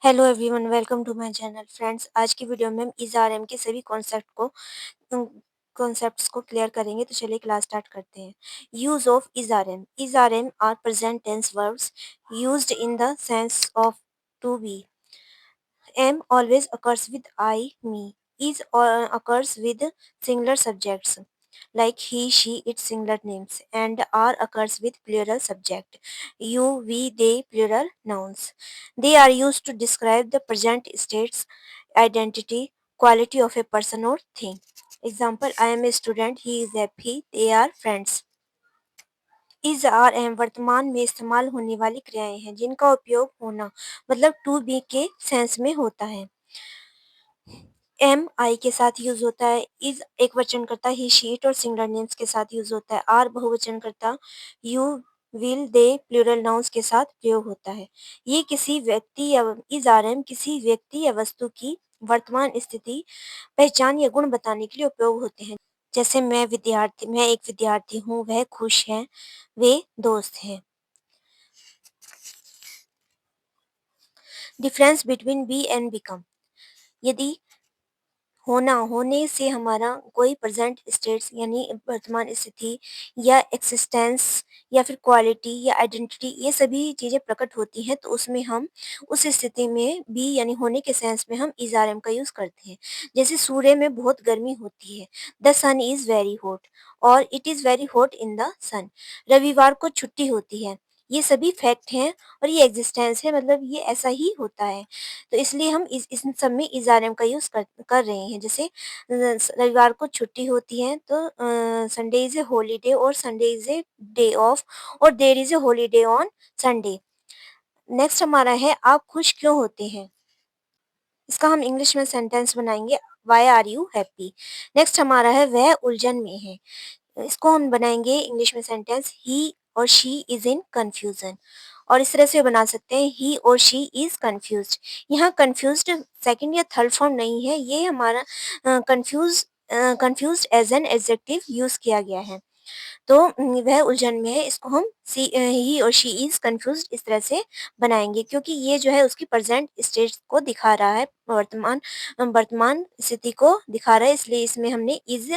Hello everyone, welcome to my channel. Friends, आज की video में हम इज़ आर एम के सभी कॉन्सेप्ट्स को क्लियर करेंगे। तो चलिए क्लास स्टार्ट करते हैं। Use of is are am are present tense verbs used in the sense of to be. Am always occurs with I, me. Is occurs with singular subjects like he, she, its singular names, and are occurs with plural subject. You, we, they, plural nouns. They are used to describe the present states, identity, quality of a person or thing. Example: I am a student, he is happy, they are friends. Is are am वर्तमान में इस्तेमाल होने वाली क्रियाएं हैं जिनका उपयोग होना मतलब टू बी के सेंस में होता है। एम आई के साथ यूज होता है। इज एक वचन करता ही शी इट और सिंगुलर नेम्स के साथ यूज होता है। आर बहुवचन करता you we they plural nouns के साथ प्रयोग होता है। ये किसी व्यक्ति या इज आर एम किसी व्यक्ति या वस्तु की वर्तमान स्थिति, पहचान या गुण बताने के लिए उपयोग होते हैं। जैसे मैं एक विद्यार्थी हूँ, वह खुश है, वे दोस्त हैं। Difference between be and become. यदि होने से हमारा कोई प्रेजेंट स्टेट्स यानी वर्तमान स्थिति या एक्सिस्टेंस या फिर क्वालिटी या आइडेंटिटी, ये सभी चीज़ें प्रकट होती हैं, तो उसमें हम उस स्थिति में बी यानी होने के सेंस में हम इज आर एम का यूज़ करते हैं। जैसे सूर्य में बहुत गर्मी होती है, the sun is very hot, और it is very hot in the sun. रविवार को छुट्टी होती है। ये सभी फैक्ट हैं और ये एग्जिस्टेंस है, मतलब ये ऐसा ही होता है। तो इसलिए हम इस सब में इज़ आर एम का यूज़ कर रहे हैं। जैसे रविवार को छुट्टी होती है, तो संडे इज़ ए हॉलीडे और Sunday is a day off, और there is a holiday on Sunday. Next हमारा है आप खुश क्यों होते हैं। इसका हम इंग्लिश में सेंटेंस बनाएंगे, why are you happy. Next हमारा है वह उलझन में है। इसको हम बनाएंगे इंग्लिश में सेंटेंस, ही और शी इज इन कंफ्यूजन। और इस तरह से बना सकते हैं, ही और शी इज कंफ्यूज्ड। यहाँ कंफ्यूज्ड सेकंड या थर्ड फॉर्म नहीं है, ये हमारा confused as an adjective use किया गया है। तो वह उलझन में है, इसको हम ही और शी इज कंफ्यूज्ड इस तरह से बनाएंगे, क्योंकि ये जो है उसकी प्रेजेंट स्टेट को दिखा रहा है, वर्तमान स्थिति को दिखा रहा है, इसलिए इसमें हमने इज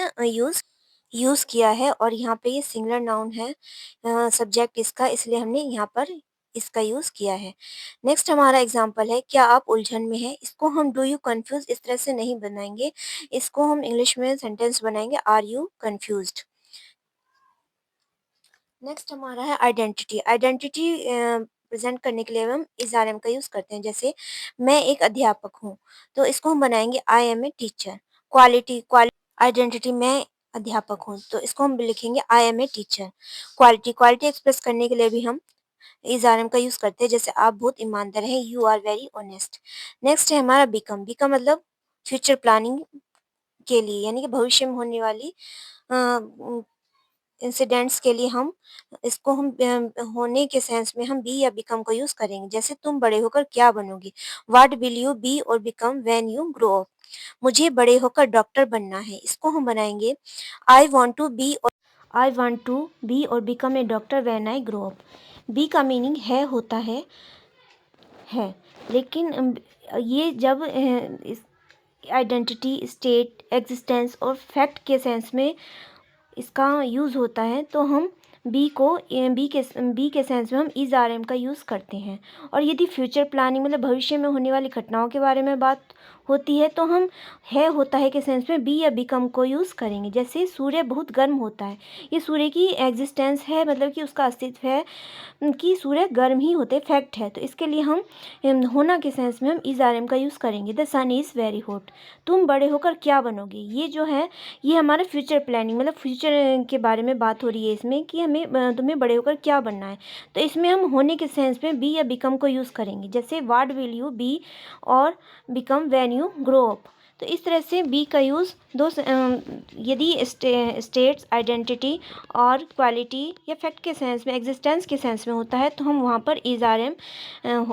यूज़ किया है। और यहाँ पे ये सिंगुलर नाउन है, सब्जेक्ट इसका, इसलिए हमने यहाँ पर इसका यूज़ किया है। नेक्स्ट हमारा एग्जांपल है, क्या आप उलझन में हैं। इसको हम डू यू कंफ्यूज इस तरह से नहीं बनाएंगे, इसको हम इंग्लिश में सेंटेंस बनाएंगे, आर यू कंफ्यूज्ड। नेक्स्ट हमारा है आइडेंटिटी। आइडेंटिटी प्रेजेंट करने के लिए हम इज आर एम का यूज़ करते हैं। जैसे मैं एक अध्यापक हूँ, तो इसको हम बनाएंगे I am a teacher. Quality identity, मैं अध्यापक हूँ, तो इसको हम लिखेंगे I am a teacher. Quality express करने के लिए भी हम इज आर एम का यूज़ करते हैं। जैसे आप बहुत ईमानदार हैं, you are very honest. Next है हमारा बिकम मतलब फ्यूचर प्लानिंग के लिए, यानी कि भविष्य में होने वाली इंसिडेंट्स के लिए हम इसको हम होने के सेंस में हम बी या बिकम को यूज़ करेंगे। जैसे तुम बड़े होकर क्या बनोगी, व्हाट विल यू बी और become when you grow up. मुझे बड़े होकर डॉक्टर बनना है, इसको हम बनाएंगे आई वांट टू बी और become a doctor when I grow up. Be का मीनिंग है, होता है, लेकिन ये जब इस आइडेंटिटी, स्टेट, एग्जिस्टेंस और फैक्ट के सेंस में इसका यूज़ होता है, तो हम बी के सेंस में हम इज आर एम का यूज़ करते हैं। और यदि फ्यूचर प्लानिंग मतलब भविष्य में होने वाली घटनाओं के बारे में बात होती है, तो हम है, होता है के सेंस में बी या बिकम को यूज़ करेंगे। जैसे सूर्य बहुत गर्म होता है, ये सूर्य की एग्जिस्टेंस है, मतलब कि उसका अस्तित्व है कि सूर्य गर्म ही होते, फैक्ट है, तो इसके लिए हम होना के सेंस में हम इज आर एम का यूज़ करेंगे। The sun is very hot. तुम बड़े होकर क्या बनोगे, ये जो है ये हमारा फ्यूचर प्लानिंग मतलब फ्यूचर के बारे में बात हो रही है इसमें, कि हमें तुम्हें बड़े होकर क्या बनना है, तो इसमें हम होने के सेंस में बी या बिकम को यूज़ करेंगे। जैसे व्हाट विल यू बी और become when you grow up. तो इस तरह से बी का यूज़ यदि स्टेट्स आइडेंटिटी और क्वालिटी या फैक्ट के सेंस में, एग्जिस्टेंस के सेंस में होता है, तो हम वहाँ पर इज़ आर एम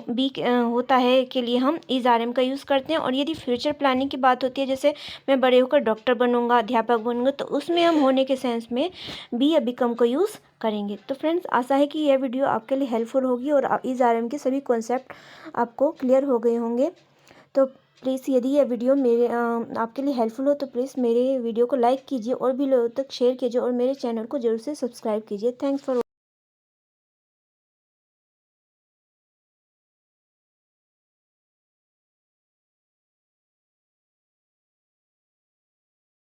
बी होता है के लिए हम इज़ आर एम का यूज़ करते हैं। और यदि फ्यूचर प्लानिंग की बात होती है, जैसे मैं बड़े होकर डॉक्टर बनूंगा, अध्यापक बनूंगा, तो उसमें हम होने के सेंस में बी या बिकम का यूज़ करेंगे। तो फ्रेंड्स, आशा है कि यह वीडियो आपके लिए हेल्पफुल होगी और इज़ आर एम के सभी कॉन्सेप्ट आपको क्लियर हो गए होंगे। तो प्लीज़ यदि यह वीडियो आपके लिए हेल्पफुल हो तो प्लीज़ मेरे वीडियो को लाइक कीजिए और भी लोगों तक शेयर कीजिए और मेरे चैनल को जरूर से सब्सक्राइब कीजिए। Thanks for